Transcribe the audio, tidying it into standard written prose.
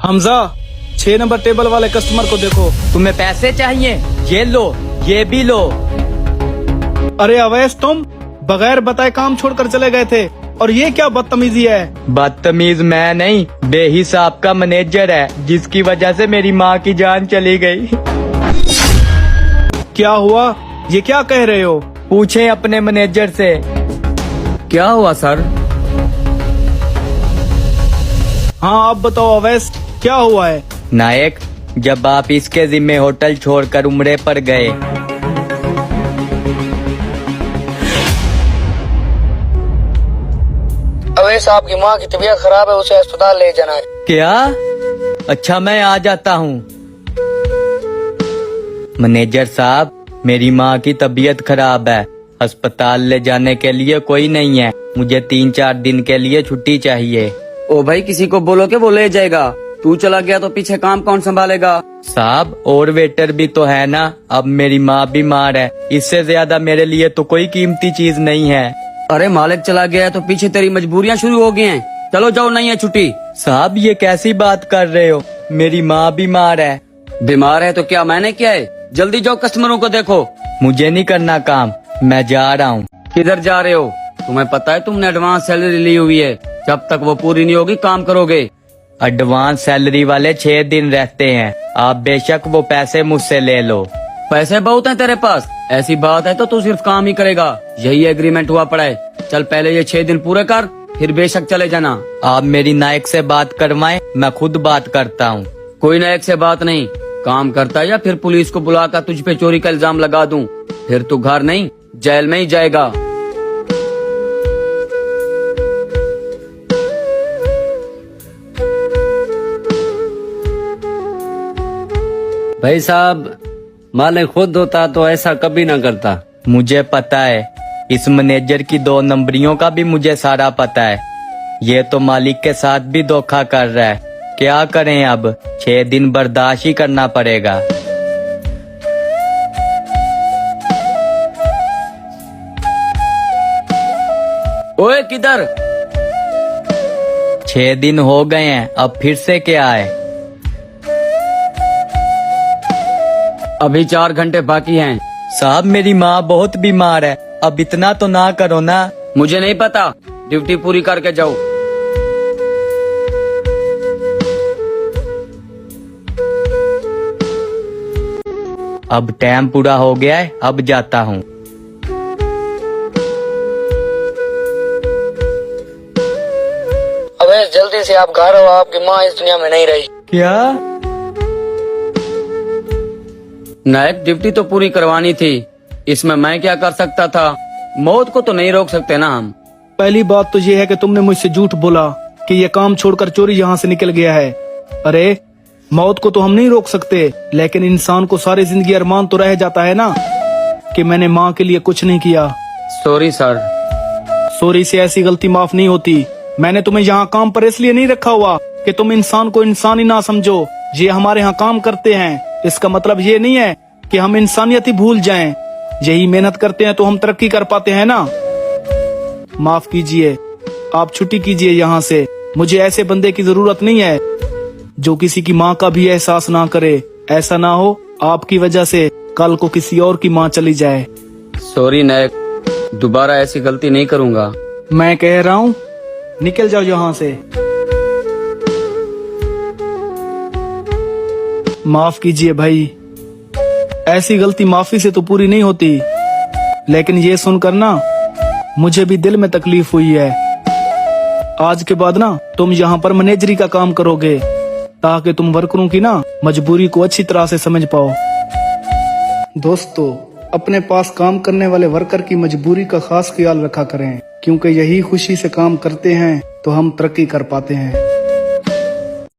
Hamza 6 number table वाले customer को देखो। तुम्हें पैसे चाहिए? ये लो, ये भी लो। अरे अवैस, तुम बगैर बताए काम छोड़कर चले गए थे और ये क्या बदतमीजी है? बदतमीज मैं नहीं, बेहिसाब का मैनेजर है जिसकी वजह से मेरी माँ की जान चली गई। क्या हुआ? ये क्या कह रहे हो? पूछे अपने मैनेजर से। क्या हुआ सर? हाँ आप बताओ अवैस, क्या हुआ है? नायक, जब आप इसके जिम्मे होटल छोड़कर उम्रे पर गए, अवैस आपकी माँ की तबीयत खराब है, उसे अस्पताल ले जाना है। क्या? अच्छा मैं आ जाता हूँ। मैनेजर साहब, मेरी माँ की तबीयत खराब है, अस्पताल ले जाने के लिए कोई नहीं है, मुझे 3-4 दिन के लिए छुट्टी चाहिए। ओ भाई, किसी को बोलो कि वो ले जाएगा। तू चला गया तो पीछे काम कौन संभालेगा? साहब और वेटर भी तो है ना, अब मेरी माँ बीमार है, इससे ज्यादा मेरे लिए तो कोई कीमती चीज नहीं है। अरे मालिक चला गया है तो पीछे तेरी मजबूरियाँ शुरू हो गई हैं। चलो जाओ, नहीं है छुट्टी। साहब ये कैसी बात कर रहे हो, मेरी माँ बीमार है। बीमार है तो क्या मैंने क्या है? जल्दी जाओ, कस्टमरों को देखो। मुझे नहीं करना काम, मैं जा रहा हूँ। किधर जा रहे हो? तुम्हें पता है तुमने एडवांस सैलरी ली हुई है, जब तक वो पूरी नहीं होगी काम करोगे। एडवांस सैलरी वाले 6 दिन रहते हैं, आप बेशक वो पैसे मुझसे ले लो। पैसे बहुत हैं तेरे पास? ऐसी बात है तो तू सिर्फ काम ही करेगा, यही एग्रीमेंट हुआ पड़ा है। चल पहले ये 6 दिन पूरे कर, फिर बेशक चले जाना। आप मेरी नायक से बात करवाएं, मैं खुद बात करता हूँ। कोई नायक से बात नहीं, काम करता है या फिर पुलिस को बुलाकर तुझ पे चोरी का इल्जाम लगा दूं, फिर तू घर नहीं जेल में ही जाएगा। भाई साहब, मालिक खुद होता तो ऐसा कभी ना करता। मुझे पता है, इस मैनेजर की 2 नंबरियों का भी मुझे सारा पता है। ये तो मालिक के साथ भी धोखा कर रहा है। क्या करें अब, 6 दिन बर्दाश्त ही करना पड़ेगा। ओए किधर? 6 दिन हो गए हैं, अब फिर से क्या है? अभी 4 घंटे बाकी हैं। साहब मेरी माँ बहुत बीमार है, अब इतना तो ना करो ना। मुझे नहीं पता, ड्यूटी पूरी करके जाओ। अब टाइम पूरा हो गया है, अब जाता हूँ। अवैस जल्दी से आप घर हो, आपकी माँ इस दुनिया में नहीं रही। क्या? नायक, ड्यूटी तो पूरी करवानी थी, इसमें मैं क्या कर सकता था? मौत को तो नहीं रोक सकते ना हम। पहली बात तो ये है कि तुमने मुझसे झूठ बोला कि ये काम छोड़कर चोरी यहाँ से निकल गया है। अरे मौत को तो हम नहीं रोक सकते, लेकिन इंसान को सारी जिंदगी अरमान तो रह जाता है ना कि मैंने माँ के लिए कुछ नहीं किया। Sorry sir. सॉरी से ऐसी गलती माफ नहीं होती। मैंने तुम्हें यहाँ काम पर इसलिए नहीं रखा हुआ कि तुम इंसान को इंसान ही ना समझो। ये हमारे यहाँ काम करते हैं, इसका मतलब ये नहीं है कि हम इंसानियत ही भूल जाएं। यही मेहनत करते हैं तो हम तरक्की कर पाते हैं ना। माफ कीजिए, आप छुट्टी कीजिए यहाँ से। मुझे ऐसे बंदे की जरूरत नहीं है जो किसी की माँ का भी एहसास ना करे। ऐसा ना हो आपकी वजह से कल को किसी और की माँ चली जाए। सॉरी नायक, दोबारा ऐसी गलती नहीं करूँगा। मैं कह रहा हूँ निकल जाओ यहाँ से। माफ कीजिए भाई, ऐसी गलती माफी से तो पूरी नहीं होती, लेकिन ये सुनकर ना मुझे भी दिल में तकलीफ हुई है। आज के बाद ना तुम यहाँ पर मैनेजरी का काम करोगे ताकि तुम वर्करों की ना मजबूरी को अच्छी तरह से समझ पाओ। दोस्तों, अपने पास काम करने वाले वर्कर की मजबूरी का खास ख्याल रखा करें, क्योंकि यही खुशी से काम करते हैं तो हम तरक्की कर पाते हैं।